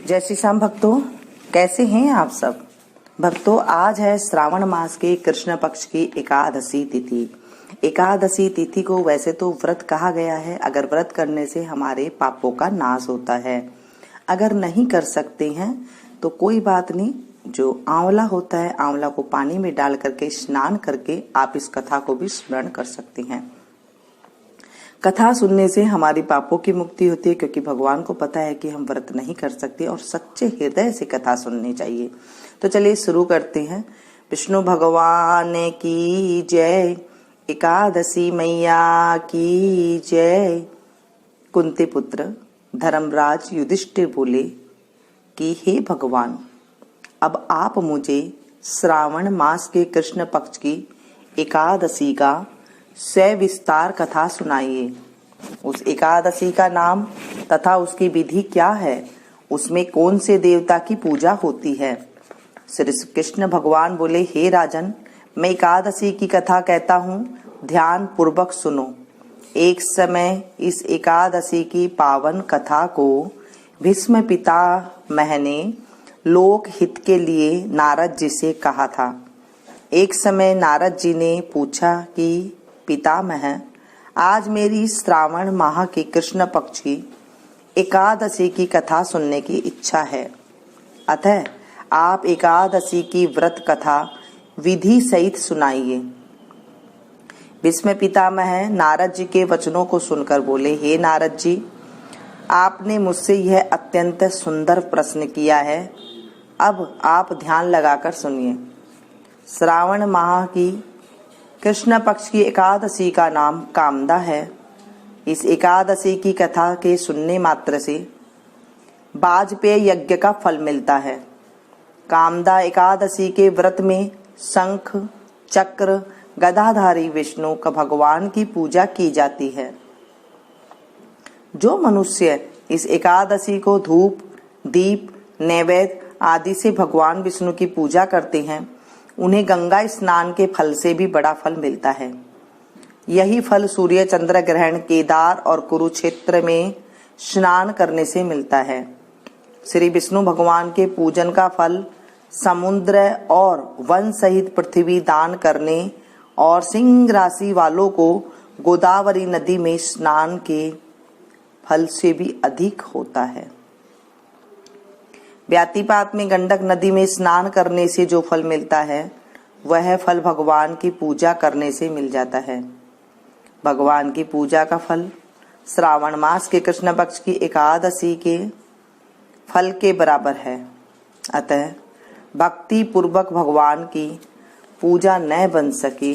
जय श्री श्याम भक्तों, कैसे हैं आप सब भक्तों। आज है श्रावण मास के कृष्ण पक्ष की एकादशी तिथि। एकादशी तिथि को वैसे तो व्रत कहा गया है। अगर व्रत करने से हमारे पापों का नाश होता है। अगर नहीं कर सकते हैं तो कोई बात नहीं, जो आंवला होता है, आंवला को पानी में डाल करके स्नान करके आप इस कथा को भी स्मरण कर सकते हैं। कथा सुनने से हमारी पापों की मुक्ति होती है, क्योंकि भगवान को पता है कि हम व्रत नहीं कर सकते और सच्चे हृदय से कथा सुननी चाहिए। तो चलिए शुरू करते हैं। विष्णु भगवान की जय, एकादशी मैया की जय। कुंती पुत्र धर्मराज युधिष्ठिर बोले कि हे भगवान, अब आप मुझे श्रावण मास के कृष्ण पक्ष की एकादशी का सविस्तार कथा सुनाइए। उस एकादशी का नाम तथा उसकी विधि क्या है, उसमें कौन से देवता की पूजा होती है। श्री कृष्ण भगवान बोले, हे राजन, मैं एकादशी की कथा कहता हूँ, ध्यान पूर्वक सुनो। एक समय इस एकादशी की पावन कथा को भीष्म पितामह ने लोक हित के लिए नारद जी से कहा था। एक समय नारद जी ने पूछा कि पितामह, आज मेरी श्रावण माह की कृष्ण पक्ष की एकादशी की कथा सुनने की इच्छा है, अतः आप एकादशी की व्रत कथा विधि सहित सुनाइए। भीष्म पितामह नारद जी के वचनों को सुनकर बोले, हे नारद जी, आपने मुझसे यह अत्यंत सुंदर प्रश्न किया है। अब आप ध्यान लगाकर सुनिए। श्रावण माह की कृष्ण पक्ष की एकादशी का नाम कामदा है। इस एकादशी की कथा के सुनने मात्र से वाजपेय यज्ञ का फल मिलता है। कामदा एकादशी के व्रत में शंख चक्र गदाधारी विष्णु का भगवान की पूजा की जाती है। जो मनुष्य इस एकादशी को धूप दीप नैवेद्य आदि से भगवान विष्णु की पूजा करते हैं, उन्हें गंगा स्नान के फल से भी बड़ा फल मिलता है। यही फल सूर्य चंद्र ग्रहण, केदार और कुरुक्षेत्र में स्नान करने से मिलता है। श्री विष्णु भगवान के पूजन का फल समुद्र और वन सहित पृथ्वी दान करने और सिंह राशि वालों को गोदावरी नदी में स्नान के फल से भी अधिक होता है। व्यातिपात में गंडक नदी में स्नान करने से जो फल मिलता है, वह फल भगवान की पूजा करने से मिल जाता है। भगवान की पूजा का फल श्रावण मास के कृष्ण पक्ष की एकादशी के फल के बराबर है। अतः भक्ति पूर्वक भगवान की पूजा न बन सके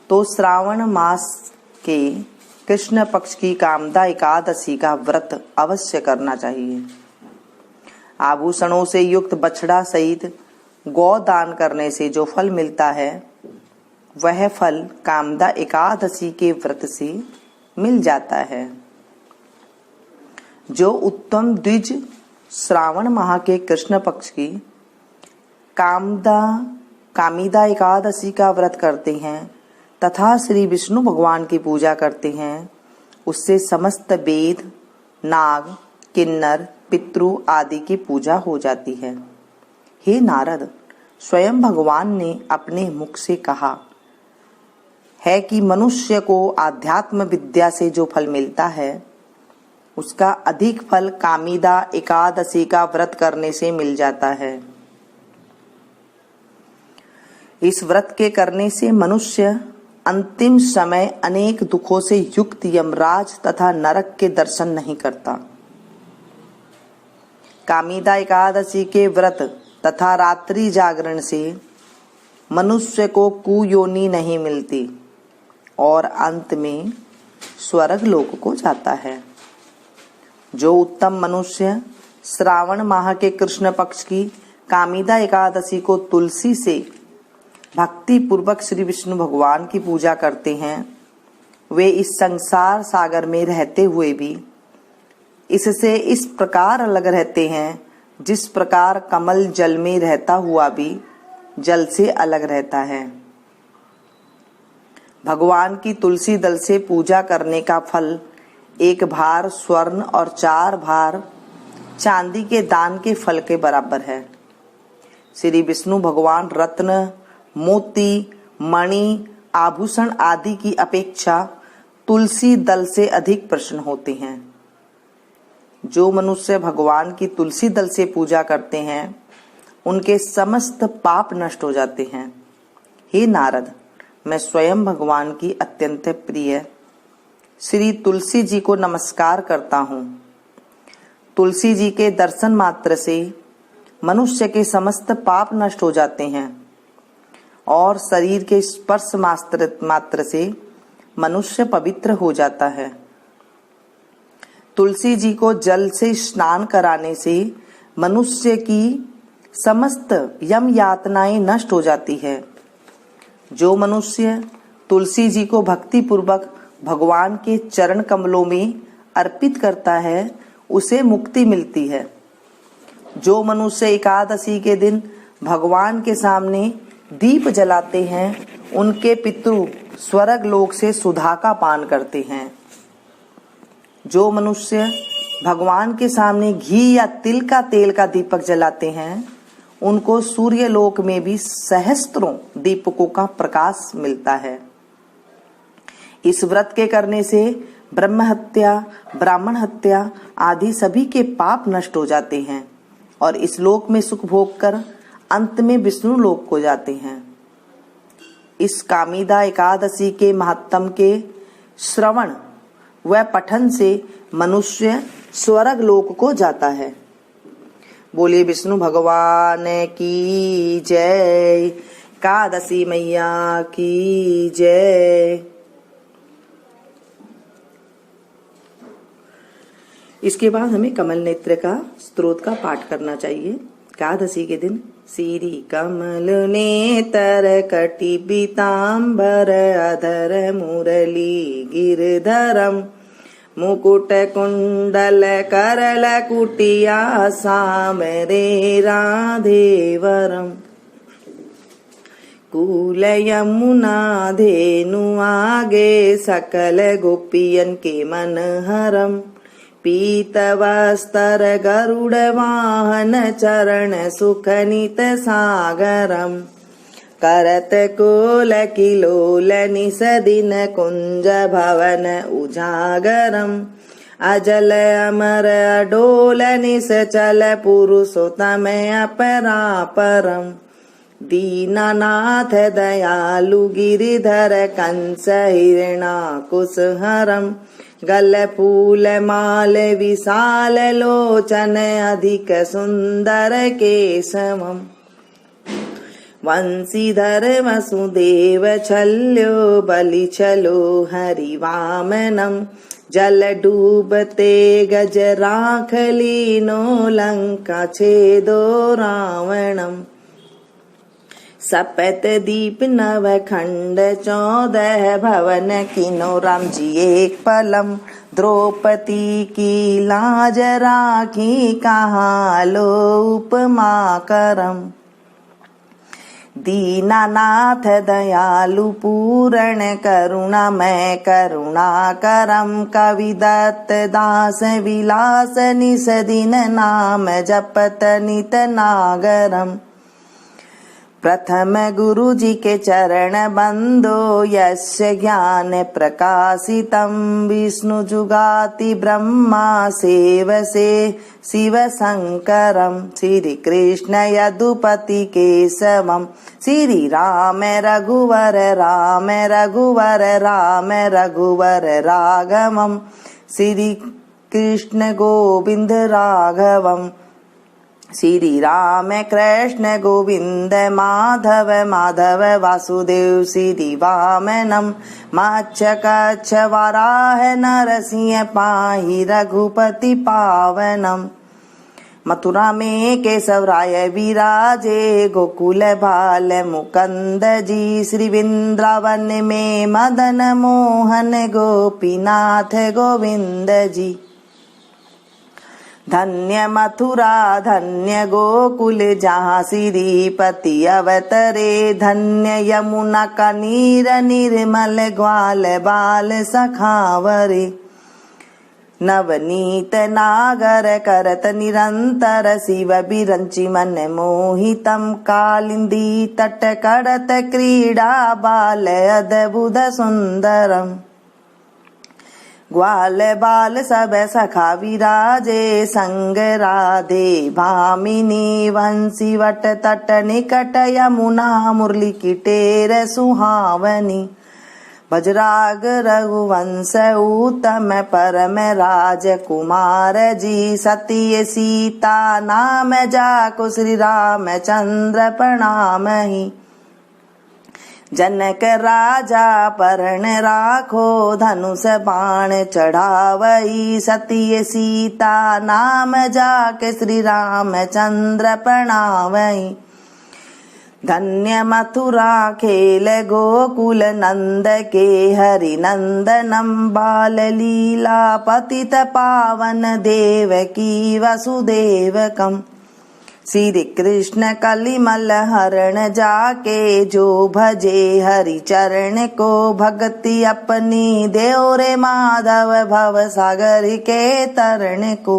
तो श्रावण मास के कृष्ण पक्ष की कामदा एकादशी का व्रत अवश्य करना चाहिए। आभूषणों से युक्त बछड़ा सहित गौ दान करने से जो फल मिलता है, वह फल कामदा एकादशी के व्रत से मिल जाता है। जो उत्तम द्विज श्रावण माह के कृष्ण पक्ष की कामिदा एकादशी का व्रत करते हैं तथा श्री विष्णु भगवान की पूजा करते हैं, उससे समस्त वेद नाग किन्नर पितृ आदि की पूजा हो जाती है। हे नारद, स्वयं भगवान ने अपने मुख से कहा है कि मनुष्य को आध्यात्म विद्या से जो फल मिलता है, उसका अधिक फल कामिदा एकादशी का व्रत करने से मिल जाता है। इस व्रत के करने से मनुष्य अंतिम समय अनेक दुखों से युक्त यमराज तथा नरक के दर्शन नहीं करता। कामिदा एकादशी के व्रत तथा रात्रि जागरण से मनुष्य को कुयोनि नहीं मिलती और अंत में स्वर्ग लोक को जाता है। जो उत्तम मनुष्य श्रावण माह के कृष्ण पक्ष की कामिदा एकादशी को तुलसी से भक्ति पूर्वक श्री विष्णु भगवान की पूजा करते हैं, वे इस संसार सागर में रहते हुए भी इससे इस प्रकार अलग रहते हैं, जिस प्रकार कमल जल में रहता हुआ भी जल से अलग रहता है। भगवान की तुलसी दल से पूजा करने का फल 1 भार स्वर्ण और 4 भार चांदी के दान के फल के बराबर है। श्री विष्णु भगवान रत्न, मोती, मणि, आभूषण आदि की अपेक्षा तुलसी दल से अधिक प्रसन्न होते हैं। जो मनुष्य भगवान की तुलसी दल से पूजा करते हैं उनके समस्त पाप नष्ट हो जाते हैं। हे नारद, मैं स्वयं भगवान की अत्यंत प्रिय श्री तुलसी जी को नमस्कार करता हूँ। तुलसी जी के दर्शन मात्र से मनुष्य के समस्त पाप नष्ट हो जाते हैं और शरीर के स्पर्श मात्र से मनुष्य पवित्र हो जाता है। तुलसी जी को जल से स्नान कराने से मनुष्य की समस्त यम यातनाएं नष्ट हो जाती है। जो मनुष्य तुलसी जी को भक्ति पूर्वक भगवान के चरण कमलों में अर्पित करता है उसे मुक्ति मिलती है। जो मनुष्य एकादशी के दिन भगवान के सामने दीप जलाते हैं उनके पितृ स्वर्ग लोक से सुधा का पान करते हैं। जो मनुष्य भगवान के सामने घी या तिल का तेल का दीपक जलाते हैं उनको सूर्य लोक में भी सहस्त्रों दीपकों का प्रकाश मिलता है। इस व्रत के करने से ब्रह्म हत्या, ब्राह्मण हत्या आदि सभी के पाप नष्ट हो जाते हैं और इस लोक में सुख भोग कर अंत में विष्णु लोक को जाते हैं। इस कामिदा एकादशी के महात्म के श्रवण व पठन से मनुष्य स्वर्ग लोक को जाता है। बोलिए विष्णु भगवान की जय, एकादशी मैया की जय। इसके बाद हमें कमल नेत्र का स्तोत्र का पाठ करना चाहिए। एकादशी के दिन श्री कमल नेत्र कटि पीतांबर अधर मुरली गिरधरम मुकुट कुंडल करल कुटिया सामरे राधेवरम कूल यमुना धेनु आगे सकल गोपियन के मन हरम पीतवस्तर गरुड़ वाहन चरण सुखनित सागरम करत कोल किलोल निसदिन कुंज भवन उजागरम अजल अमर अडोल निश्चल पुरुषोत्तम अपरापरम दीनानाथ दयालु गिरिधर कंस हिरणाकुशहरम गल फूल माल विशाल लोचन अधिक सुंदर केशवम वंशीधर वसुदेव छल्यो बलि छलो हरिवामनम जल डूबते गज राख लीनो लंका छेदो रावणम सपत दीप नव खंड 14 भवन किनो राम जी एक पलम द्रौपदी की लाज राखी कहाँ लो उपमा करम दीनानाथ दयालु पूर्ण करुणा मैं करुणा करम कवि दत्त दास विलास निस दिन नाम जपत नित नागरम प्रथम गुरु जी के चरण बंदो यस्य ज्ञान प्रकाशितम विष्णु जुगाति ब्रह्मा सेव से शिव शंकरम श्री कृष्ण यदुपति केशवम श्री राम रघुवर राम रघुवर राम रघुवर राघवम श्री कृष्ण गोविंद राघवम श्री राम कृष्ण गोविंद माधव माधव वासुदेव श्री वामनम मच्छ कच्छ वराह नरसिंह पाहि रघुपति पावनम मथुरा में केशव राय विराजे गोकुल बाल मुकंद जी श्री वृंदावन में मदन मोहन गोपीनाथ गोविंद जी धन्य मथुरा धन्य गोकुल जहाँ श्रीपति अवतरे धन्य यमुना का नीर निर्मल ग्वाल बाल सखावरे नवनीत नागर करत निरंतर शिव बिरंचि मन मोहितम कालिंदी तट करत क्रीडा बाल अद्भुत सुंदरम ग्वाल बाल सब सखा विराजे संग राधे भामिनी वंशी वट तट निकट यमुना मुरली की टेर सुहावनी बजराग रघुवंश उत्तम परम राजकुमार जी सती सीता नाम जाको श्री रामचंद्र प्रणामहि जनक राजा परण राखो धनुष बाण चढ़ावई सती सीता नाम जाके श्री रामचंद्र प्रणामहि धन्य मथुरा खेल गोकुल नंद के हरि नंदनम बाल लीला पतित पावन देवकी वसुदेवकम श्री कृष्ण कलिमल हरण जाके जो भजे हरि चरण को भक्ति अपनी देव रे माधव भव सागर के तरण को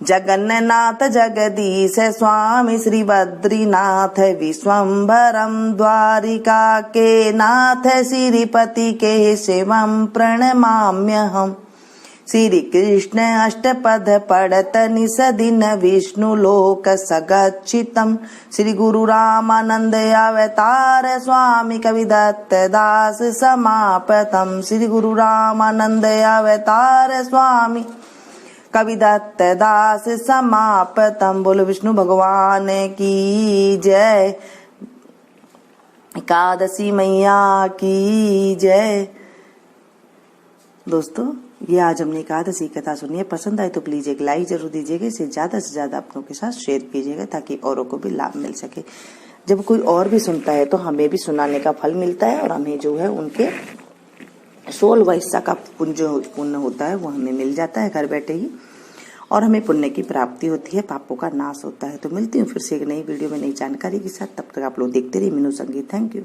जगन्नाथ जगदीश स्वामी श्री बद्रीनाथ विश्वम्भरम द्वारिका के नाथ श्रीपति के शिवम प्रणमाम्यहम् श्री कृष्ण अष्टपद पढ़त निस दिन विष्णु लोक सगच्छितम श्री गुरु रामानंद अवतार स्वामी कविदत्त दास समापतम श्री गुरु रामानंद अवतार स्वामी कविदत्त दास समापतम। बोलो विष्णु भगवान की जय, एकादशी मैया की जय। दोस्तों ये आज हमने एकादशी कथा सुनी है, पसंद आए तो प्लीज एक लाइक जरूर दीजिएगा, इसे ज्यादा से ज्यादा अपनों के साथ शेयर कीजिएगा ताकि औरों को भी लाभ मिल सके। जब कोई और भी सुनता है तो हमें भी सुनाने का फल मिलता है और हमें जो है उनके 16 हिस्सा का पुण्य होता है वो हमें मिल जाता है घर बैठे ही, और हमें पुण्य की प्राप्ति होती है, पापों का नाश होता है। तो मिलती हूँ फिर से एक नई वीडियो में नई जानकारी के साथ, तब तक आप लोग देखते रहिए मीनू संगीत। Thank you.